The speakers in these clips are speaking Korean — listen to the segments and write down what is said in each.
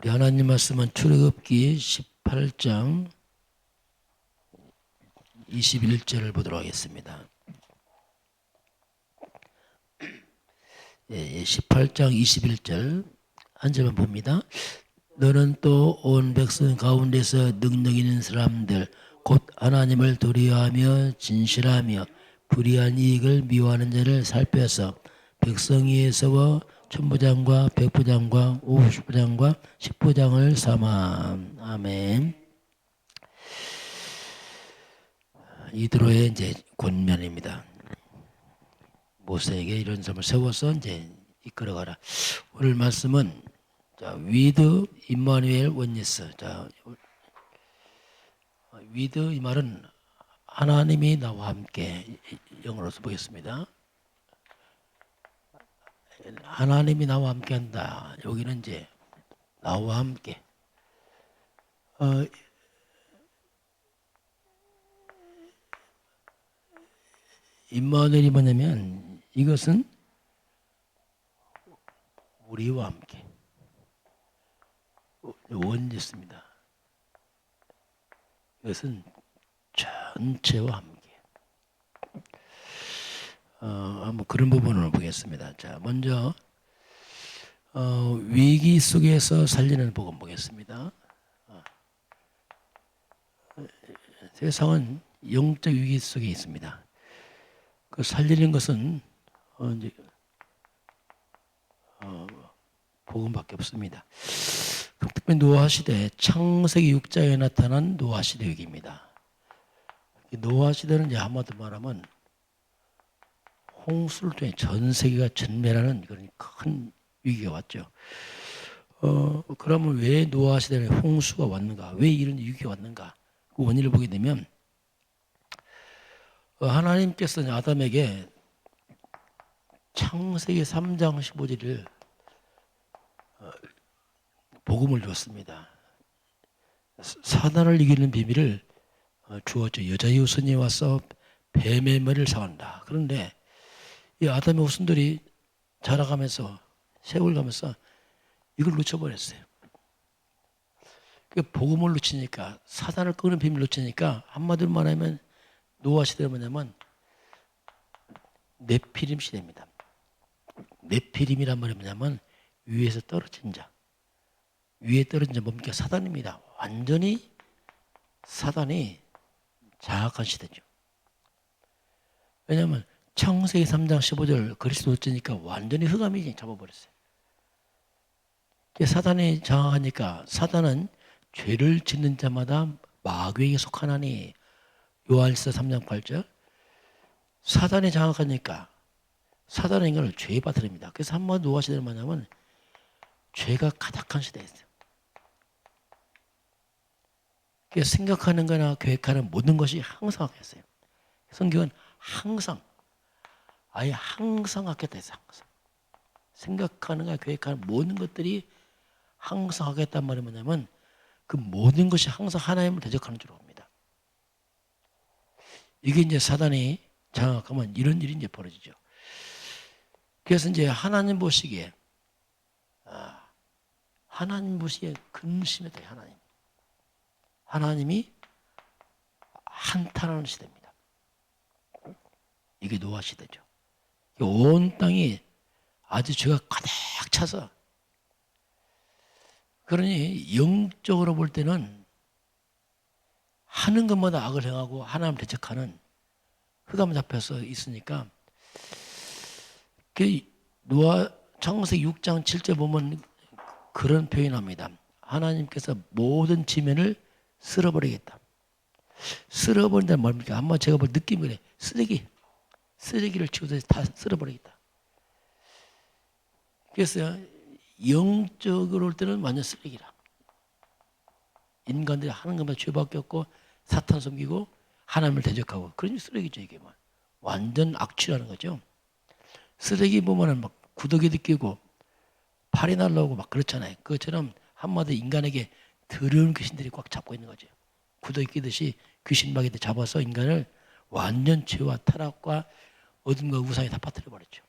하나님 말씀은 출애굽기 18장 21절을 보도록 하겠습니다. 18장 21절 한 절만 봅니다. 너는 또 온 백성 가운데서 능력 있는 사람들 곧 하나님을 도리어하며 진실하며 불의한 이익을 미워하는 자를 살펴서 백성 위에서 천부장과 백부장과 오십부장과 십부장을 삼아. 아멘. 이드로의 이제 권면입니다. 모세에게 이런 점을 세워서 이제 이끌어가라. 오늘 말씀은 위드 임마누엘 원니스. 위드 이 말은 하나님이 나와 함께, 영어로서 보겠습니다. 하나님이 나와 함께 한다. 여기는 이제 나와 함께. 임마누엘이 뭐냐면 이것은 우리와 함께 원리스입니다. 이것은 전체와 함께. 한번 그런 부분을 보겠습니다. 자, 먼저 위기 속에서 살리는 복음 보겠습니다. 세상은 영적 위기 속에 있습니다. 그 살리는 것은 이제 복음밖에 없습니다. 특별히 노아 시대, 창세기 6장에 나타난 노아 시대 위기입니다. 노아 시대는 이제 한마디로 말하면 홍수를 통해 전 세계가 전멸하는 그런 큰 위기가 왔죠. 그러면 왜 노아 시대에 홍수가 왔는가? 왜 이런 위기가 왔는가? 그 원인을 보게 되면 하나님께서는 아담에게 창세기 3장 15절을 복음을 주었습니다. 사단을 이기는 비밀을 주었죠. 여자의 후손이 와서 뱀의 머리를 상한다. 그런데 이 아담의 후손들이 자라가면서 세월 가면서 이걸 놓쳐버렸어요. 그 복음을 놓치니까, 사단을 끄는 비밀을 놓치니까, 한마디로 말하면 노아 시대가 뭐냐면 네피림 시대입니다. 네피림이란 말이 뭐냐면 위에서 떨어진 자. 위에 떨어진 자 뭡니까? 사단입니다. 완전히 사단이 장악한 시대죠. 왜냐하면 창세기 3장 15절 그리스도 어쩌니까 완전히 흑암이 잡아버렸어요. 사단이 장악하니까, 사단은 죄를 짓는 자마다 마귀에게 속하나니, 요한일서 3장 8절. 사단이 장악하니까 사단은 인간을 죄에 빠뜨립니다. 그래서 한번 노아 시대는 뭐냐면 죄가 가득한 시대였어요. 그래서 생각하는 거나 계획하는 모든 것이 항상 악했어요. 성경은 항상, 아예 항상 악했다 했어요. 항상. 생각하는 거나 계획하는 모든 것들이 항상 하겠단 말이 뭐냐면 그 모든 것이 항상 하나님을 대적하는 줄로 봅니다. 이게 이제 사단이 장악하면 이런 일이 이제 벌어지죠. 그래서 이제 하나님 보시기에 근심이 돼요. 하나님이 한탄하는 시대입니다. 이게 노아 시대죠. 온 땅이 아주 죄가 가득 차서, 그러니 영적으로 볼 때는 하는 것마다 악을 행하고 하나님을 대적하는 흑암 잡혀서 있으니까, 그 노아 창세기 6장 7절 보면 그런 표현합니다. 하나님께서 모든 지면을 쓸어버리겠다. 쓸어버린다는 말입니까? 한번 제가 볼 느낌이 그래. 쓰레기를 치워서 다 쓸어버리겠다. 그래서 영적으로 올 때는 완전 쓰레기라. 인간들이 하는 것마다 죄밖에 없고 사탄 섬기고 하나님을 대적하고, 그러니 쓰레기죠. 이게 완전 악취라는 거죠. 쓰레기 보면은 막 구더기도 끼고 팔이 날라오고 막 그렇잖아요. 그것처럼 한마디 인간에게 더러운 귀신들이 꽉 잡고 있는 거죠. 구더기 끼듯이 귀신마귀들 잡아서 인간을 완전 죄와 타락과 어둠과 우상에 다 빠뜨려 버렸죠.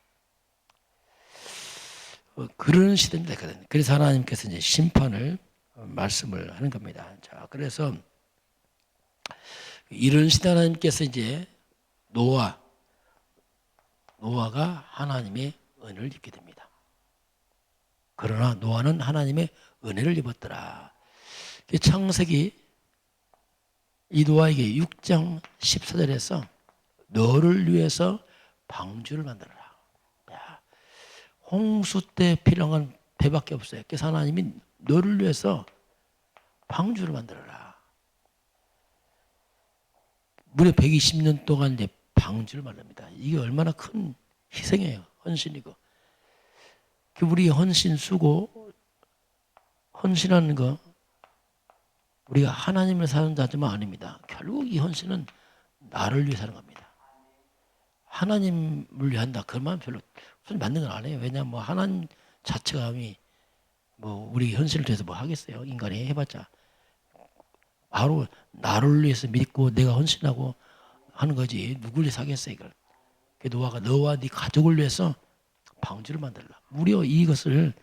그런 시대입니다. 그래서 하나님께서 이제 심판을 말씀을 하는 겁니다. 자, 그래서 이런 시대 하나님께서 이제 노아가 하나님의 은혜를 입게 됩니다. 그러나 노아는 하나님의 은혜를 입었더라. 창세기 이 노아에게 6장 14절에서 너를 위해서 방주를 만들어라. 야, 홍수 때 필요한 배밖에 없어요. 그래서 하나님이 너를 위해서 방주를 만들어라. 무려 120년 동안 이제 방주를 만듭니다. 이게 얼마나 큰 희생이에요. 헌신이고. 우리 헌신 수고, 헌신하는 거, 우리가 하나님을 사는 자지만 아닙니다. 결국 이 헌신은 나를 위해 사는 겁니다. 하나님을 위해 한다. 그러면 별로 맞는 건 아니에요. 왜냐하면 뭐 하나님 자체가 뭐 우리 현실을 위해서 뭐 하겠어요. 인간이 해봤자. 바로 나를 위해서 믿고 내가 헌신하고 하는 거지. 누굴 위해서 하겠어요, 이걸. 노아가 너와 네 가족을 위해서 방주를 만들라. 무려 이것을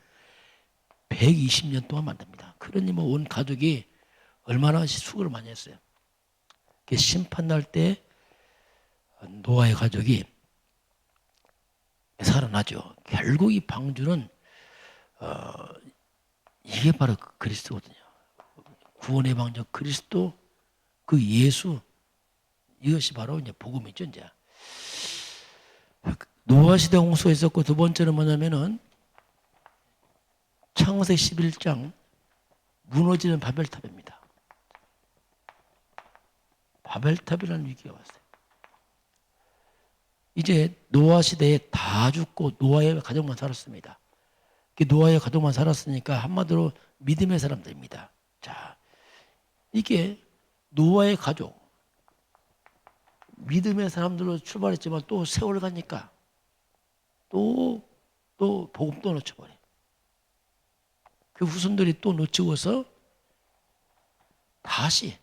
120년 동안 만듭니다. 그러니 뭐 온 가족이 얼마나 수고를 많이 했어요. 심판 날 때 노아의 가족이 살아나죠. 결국 이 방주는 이게 바로 그리스도거든요. 구원의 방주 그리스도, 그 예수, 이것이 바로 이제 복음이죠. 이제 노아 시대 홍수가 있었고, 두 번째는 뭐냐면은 창세기 11장 무너지는 바벨탑입니다. 바벨탑이라는 위기가 왔어요. 이제 노아 시대에 다 죽고 노아의 가족만 살았습니다. 노아의 가족만 살았으니까 한마디로 믿음의 사람들입니다. 자, 이게 노아의 가족, 믿음의 사람들로 출발했지만 또 세월 가니까 또 복음 또 놓쳐버려. 그 후손들이 또 놓치고서 다시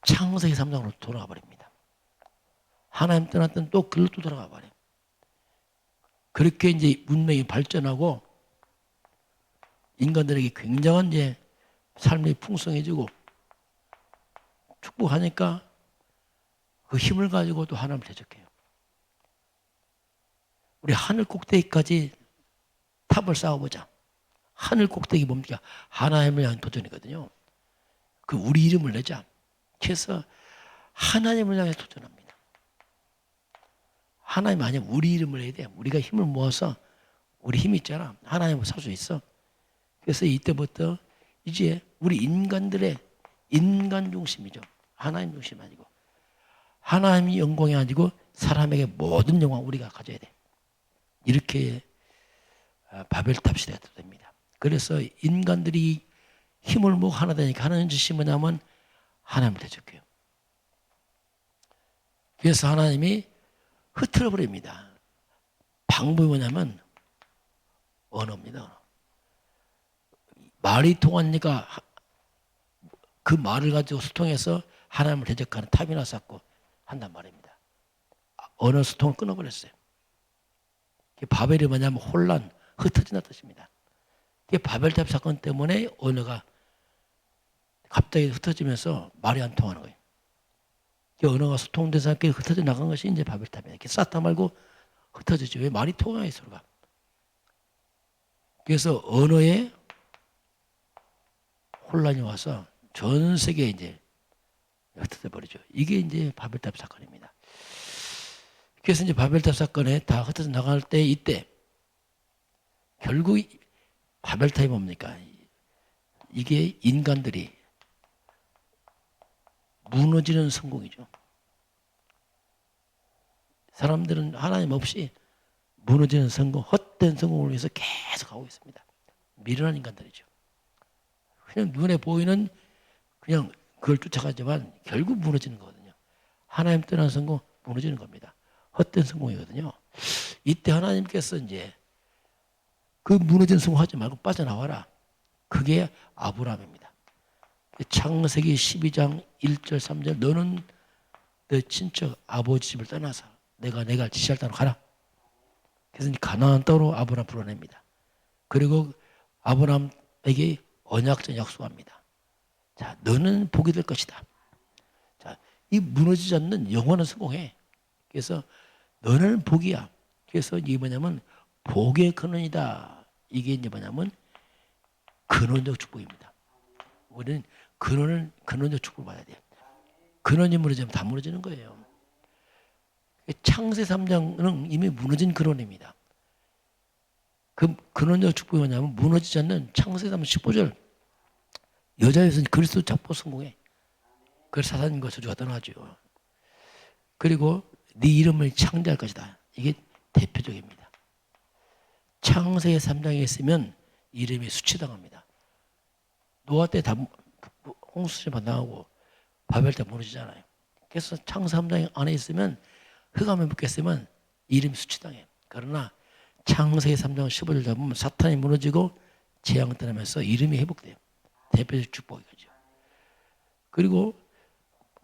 창세기 3장으로 돌아가 버립니다. 하나님 떠났던 또 글로 또 돌아가 버려요. 그렇게 이제 문명이 발전하고 인간들에게 굉장한 이제 삶이 풍성해지고 축복하니까 그 힘을 가지고 또 하나님을 대적해요. 우리 하늘 꼭대기까지 탑을 쌓아보자. 하늘 꼭대기 뭡니까? 하나님을 향한 도전이거든요. 그 우리 이름을 내자. 그래서 하나님을 향해 도전합니다. 하나님 아니면 우리 이름을 해야 돼. 우리가 힘을 모아서, 우리 힘 있잖아. 하나님을 살 수 있어. 그래서 이때부터 이제 우리 인간들의 인간 중심이죠. 하나님 중심 아니고. 하나님이 영광이 아니고 사람에게 모든 영광 우리가 가져야 돼. 이렇게 바벨탑 시대가 됩니다. 그래서 인간들이 힘을 모으고 하나 되니까 하나님 뜻이 뭐냐면 하나님을 대적해요. 그래서 하나님이 흐트러 버립니다. 방법이 뭐냐면 언어입니다. 말이 통하니까 그 말을 가지고 소통해서 하나님을 대적하는 탑이나 쌓고 한단 말입니다. 언어 소통을 끊어버렸어요. 바벨이 뭐냐면 혼란, 흩어진다 뜻입니다. 바벨탑 사건 때문에 언어가 갑자기 흩어지면서 말이 안 통하는 거예요. 언어가 소통돼서 이렇게 흩어져 나간 것이 이제 바벨탑이에요. 이렇게 쌓다 말고 흩어지죠. 왜 말이 통해요, 서로가. 그래서 언어에 혼란이 와서 전 세계에 이제 흩어져 버리죠. 이게 이제 바벨탑 사건입니다. 그래서 이제 바벨탑 사건에 다 흩어져 나갈 때 이때 결국 바벨탑이 뭡니까? 이게 인간들이 무너지는 성공이죠. 사람들은 하나님 없이 무너지는 성공, 헛된 성공을 위해서 계속 하고 있습니다. 미련한 인간들이죠. 그냥 눈에 보이는 그냥 그걸 쫓아가지만 결국 무너지는 거거든요. 하나님 떠난 성공 무너지는 겁니다. 헛된 성공이거든요. 이때 하나님께서 이제 그 무너진 성공 하지 말고 빠져나와라. 그게 아브라함입니다. 창세기 12장 1절 3절 너는 내 친척 아버지 집을 떠나서 내가 지시할 땅으로 가라. 그래서 가나안 땅으로 아브라함 불러냅니다. 그리고 아브라함에게 언약적 약속합니다. 자, 너는 복이 될 것이다. 자, 이 무너지지 않는 영원한 성공해. 그래서 너는 복이야. 그래서 이게 뭐냐면 복의 근원이다. 이게 이제 뭐냐면 근원적 축복입니다. 우리는 근원적 축복을 받아야 돼요. 근원이 무너지면 다 무너지는 거예요. 창세 3장은 이미 무너진 근원입니다. 그 근원적 축복이 뭐냐면 무너지지 않는 창세 3장 15절 여자에서는 그리스도 잡고 성공해. 그래서 사사님과 저주가 떠나죠. 그리고 네 이름을 창대할 것이다. 이게 대표적입니다. 창세기 3장에 있으면 이름이 수치당합니다. 노아 때 다 홍수를 만나고 바벨 때 무너지잖아요. 그래서 창세 3장 안에 있으면 흑암에 묶였으면 이름이 수치당해요. 그러나 창세기 3장 15절 잡으면 사탄이 무너지고 재앙 떠나면서 이름이 회복돼요. 대표적 축복이죠. 그리고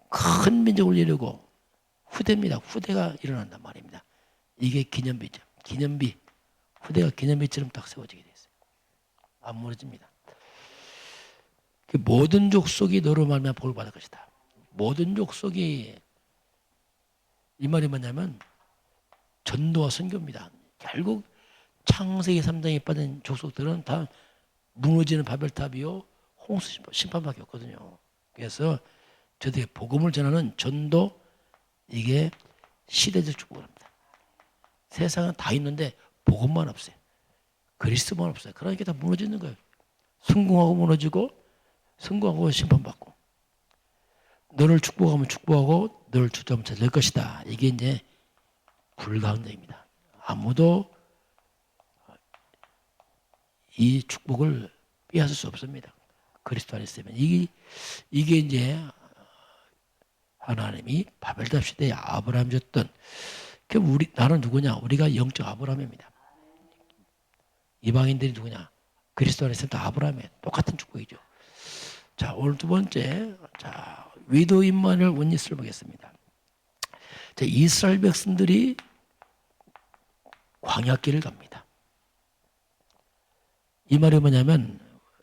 큰 민족을 이루고 후대입니다. 후대가 일어난단 말입니다. 이게 기념비죠. 기념비. 후대가 기념비처럼 딱 세워지게 돼 있어요. 안 무너집니다. 그 모든 족속이 너로 말미암아 복을 받을 것이다. 모든 족속이 이 말이 뭐냐면 전도와 선교입니다. 결국 창세기 3장에 빠진 족속들은 다 무너지는 바벨탑이요 홍수 심판밖에 없거든요. 그래서 저들이 복음을 전하는 전도 이게 시대적 축복을 합니다. 세상은 다 있는데 복음만 없어요. 그리스도만 없어요. 그러니까 다 무너지는 거예요. 성공하고 무너지고 성공하고 심판받고 너를 축복하면 축복하고 너를 주저하면 될 것이다. 이게 이제 불가항력입니다. 아무도 이 축복을 빼앗을 수 없습니다. 그리스도 안에 있으면 이게 이제 하나님이 바벨탑 시대에 아브라함 줬던 나는 누구냐? 우리가 영적 아브라함입니다. 이방인들이 누구냐? 그리스도 안에 있으면 다 아브라함이에요. 똑같은 축복이죠. 자, 오늘 두 번째, 자, 위도인만을 원리스를 보겠습니다. 자, 이스라엘 백성들이 광야길을 갑니다. 이 말이 뭐냐면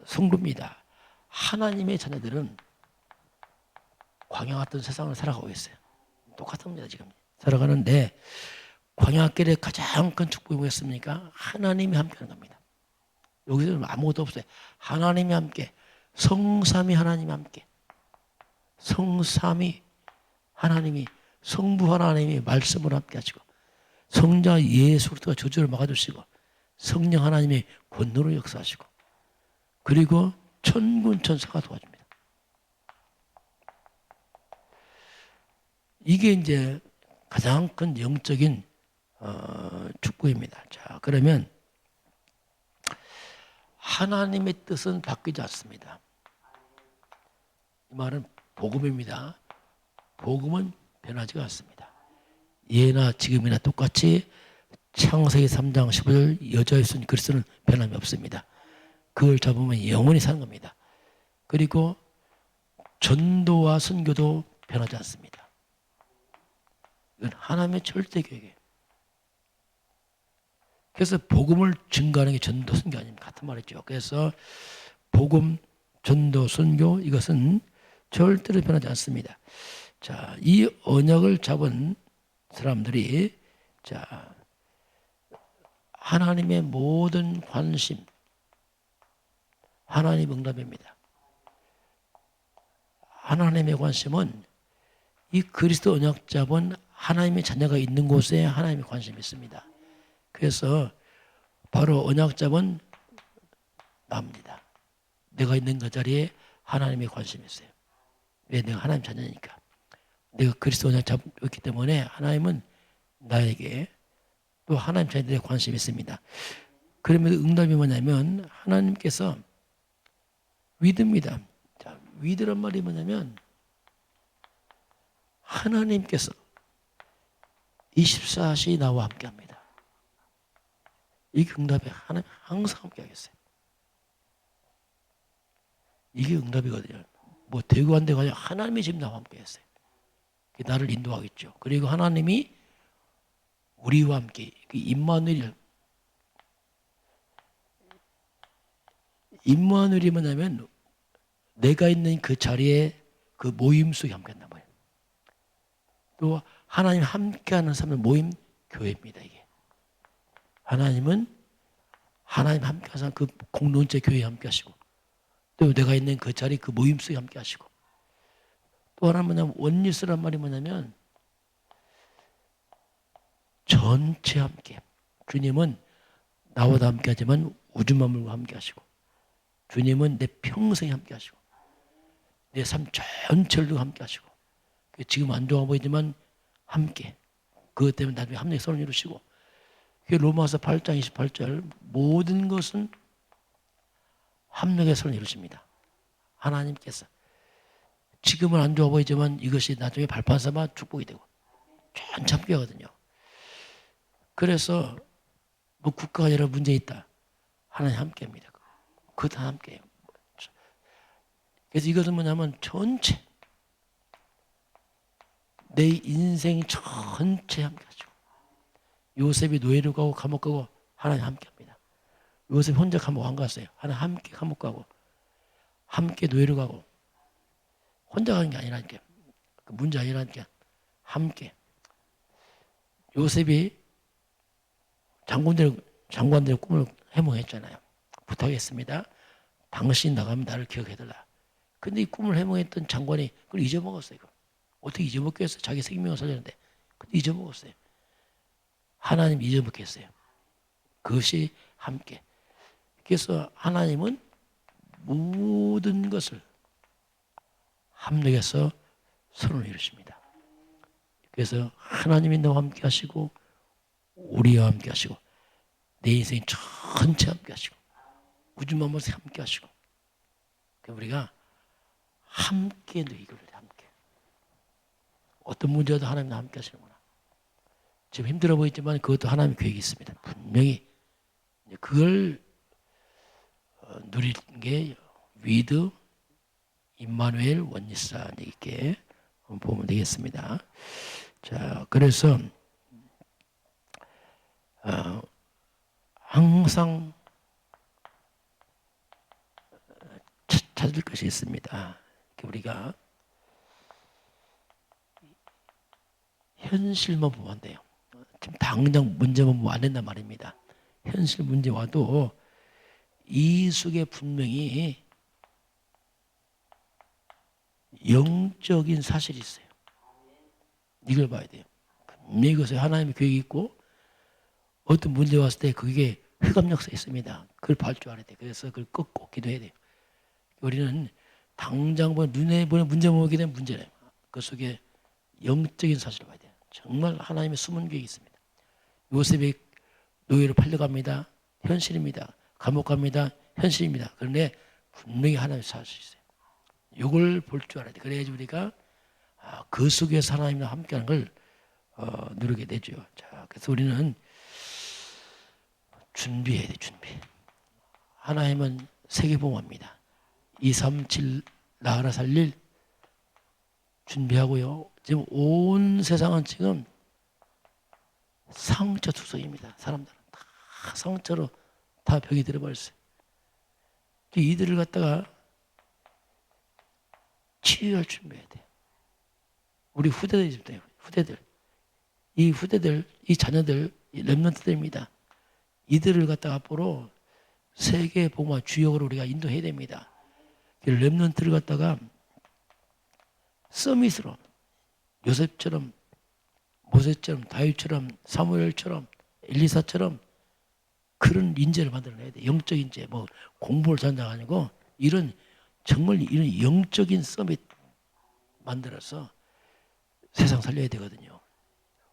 성도입니다. 하나님의 자녀들은 광야 같은 세상을 살아가고 있어요. 똑같습니다. 지금 살아가는데 광야길의 가장 큰 축복이 뭐겠습니까? 하나님이 함께하는 겁니다. 여기서는 아무것도 없어요. 하나님이 함께, 성삼위 하나님이 함께, 성삼위 하나님이, 성부 하나님이 말씀을 함께 하시고 성자 예수 그리스도가 저주를 막아주시고 성령 하나님이 권능으로 역사하시고 그리고 천군 천사가 도와줍니다. 이게 이제 가장 큰 영적인 축복입니다. 자, 그러면 하나님의 뜻은 바뀌지 않습니다. 이 말은 복음입니다. 복음은 변하지가 않습니다. 예나 지금이나 똑같이 창세기 3장 15절 여자의 손 그리스도는 변함이 없습니다. 그걸 잡으면 영원히 사는 겁니다. 그리고 전도와 선교도 변하지 않습니다. 이건 하나님의 절대 계획이에요. 그래서 복음을 증거하는 게 전도 선교 아닙니까? 같은 말이죠. 그래서 복음, 전도, 선교 이것은 절대로 변하지 않습니다. 자, 이 언약을 잡은 사람들이 자 하나님의 모든 관심, 하나님 응답입니다. 하나님의 관심은 이 그리스도 언약 잡은 하나님의 자녀가 있는 곳에 하나님의 관심이 있습니다. 그래서 바로 언약 잡은 나입니다. 내가 있는 그 자리에 하나님의 관심이 있어요. 왜? 내가 하나님 자녀니까. 내가 그리스도 언약 잡았기 때문에 하나님은 나에게 또 하나님 자녀들의 관심이 있습니다. 그러면 응답이 뭐냐면 하나님께서 위드입니다. 자, 위드란 말이 뭐냐면 하나님께서 24시간 나와 함께합니다. 이게 응답이 하나님 항상 함께하겠어요. 이게 응답이거든요. 뭐 되고 안 되고 아니라 하나님이 지금 나와 함께했어요. 나를 인도하겠죠. 그리고 하나님이 우리와 함께 임마누엘 임마누엘이 뭐냐면 내가 있는 그 자리에 그 모임 속에 함께한단 말이에요. 또 하나님 함께하는 사람의 모임 교회입니다. 이게 하나님은 하나님 함께하는 그 공동체 교회에 함께하시고 또 내가 있는 그 자리 그 모임 속에 함께하시고 또 하나 뭐냐면 원리스란 말이 뭐냐면 전체 함께. 주님은 나와도 함께하지만 우주 만물과 함께하시고 주님은 내 평생에 함께하시고 내 삶 전체를 함께하시고 지금 안 좋아 보이지만 함께 그것 때문에 나중에 합력의 선을 이루시고 로마서 8장 28절 모든 것은 합력의 선을 이루십니다. 하나님께서 지금은 안 좋아 보이지만 이것이 나중에 발판 삼아 축복이 되고 전체 함께하거든요. 그래서 뭐 국가가 여러 문제 있다. 하나님 함께합니다. 그것 다 함께해요. 그래서 이것은 뭐냐면 전체 내 인생 전체 함께하죠. 요셉이 노예로 가고 감옥 가고 하나님 함께합니다. 요셉 혼자 감옥 안 갔어요. 하나님 함께 감옥 가고 함께 노예로 가고 혼자 가는 게 아니라니까. 그 문제 아니라니까. 함께. 요셉이 장관들의 꿈을 해몽했잖아요. 부탁했습니다. 당신 나가면 나를 기억해달라. 근데 이 꿈을 해몽했던 장관이 그걸 잊어먹었어요. 어떻게 잊어먹겠어요? 자기 생명을 살렸는데. 근데 잊어먹었어요. 하나님 잊어먹겠어요. 그것이 함께. 그래서 하나님은 모든 것을 합력해서 선을 이루십니다. 그래서 하나님이 너와 함께 하시고 우리와 함께 하시고 내 인생 전체 함께 하시고 우주 만물에 함께 하시고 우리가 함께 누이기를 함께 어떤 문제도 하나님과 함께 하시는구나. 지금 힘들어 보이지만 그것도 하나님의 계획이 있습니다. 분명히 그걸 누리는 게 위드 임마누엘 원리사 이렇게 보면 되겠습니다. 자, 그래서 항상 찾을 것이 있습니다. 우리가 현실만 보면 안 돼요. 지금 당장 문제만 보면 안 된단 말입니다. 현실 문제 와도 이 속에 분명히 영적인 사실이 있어요. 이걸 봐야 돼요. 분명히 이것에 하나님의 계획이 있고 어떤 문제 왔을 때 그게 흑암역사에 있습니다. 그걸 볼 줄 알아야 돼요. 그래서 그걸 꼭 기도해야 돼요. 우리는 당장 눈에 보는 문제만 보게 되면 문제래요. 그 속에 영적인 사실을 봐야 돼요. 정말 하나님의 숨은 계획이 있습니다. 요셉이 노예로 팔려갑니다. 현실입니다. 감옥 갑니다. 현실입니다. 그런데 분명히 하나님의 사실이 있어요. 이걸 볼 줄 알아야 돼요. 그래야지 우리가 그 속에서 하나님과 함께하는 걸 누리게 되죠. 자, 그래서 우리는 준비해야 돼. 준비. 하나님은 세계봉화입니다. 237 나라 살릴 준비하고요. 지금 온 세상은 지금 상처 투성입니다. 사람들은 다 상처로 다 벽이 들어버렸어요. 이들을 갖다가 치유할 준비해야 돼요. 우리 후대들입니다. 후대들. 이 후대들, 이 자녀들, 이 렘넌트들입니다. 이들을 갖다가 앞으로 세계 복음화 주역으로 우리가 인도해야 됩니다. 렘넌트를 갖다가 서밋으로 요셉처럼 모세처럼 다윗처럼 사무엘처럼 엘리사처럼 그런 인재를 만들어내야 돼. 영적 인재, 뭐 공부를 잘한다가 아니고 이런 정말 이런 영적인 서밋 만들어서 세상 살려야 되거든요.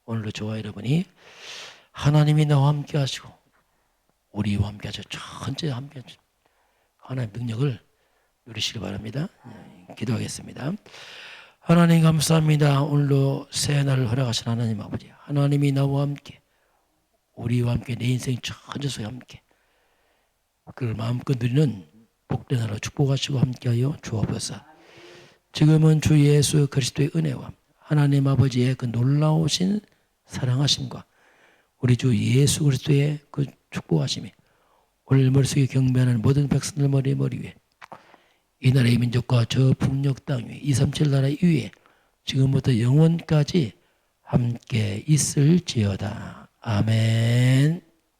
오늘도 저와 여러분이 하나님이 나와 함께 하시고 우리와 함께 하셔 천천히 함께 하시고 하나님의 능력을 누리시기 바랍니다. 기도하겠습니다. 하나님 감사합니다. 오늘도 새 날을 허락하신 하나님 아버지, 하나님이 나와 함께 우리와 함께 내 인생 전체에 함께 그걸 마음껏 누리는 복된 하루 축복하시고 함께하여 주옵소서. 지금은 주 예수 그리스도의 은혜와 하나님 아버지의 그 놀라우신 사랑하심과 우리 주 예수 그리스도의 그 축복하심이 오늘 머릿속에 경배하는 모든 백성들 머리 위에 이 나라의 민족과 저 북녘 땅 위에 237 나라 위에 지금부터 영원까지 함께 있을지어다. 아멘.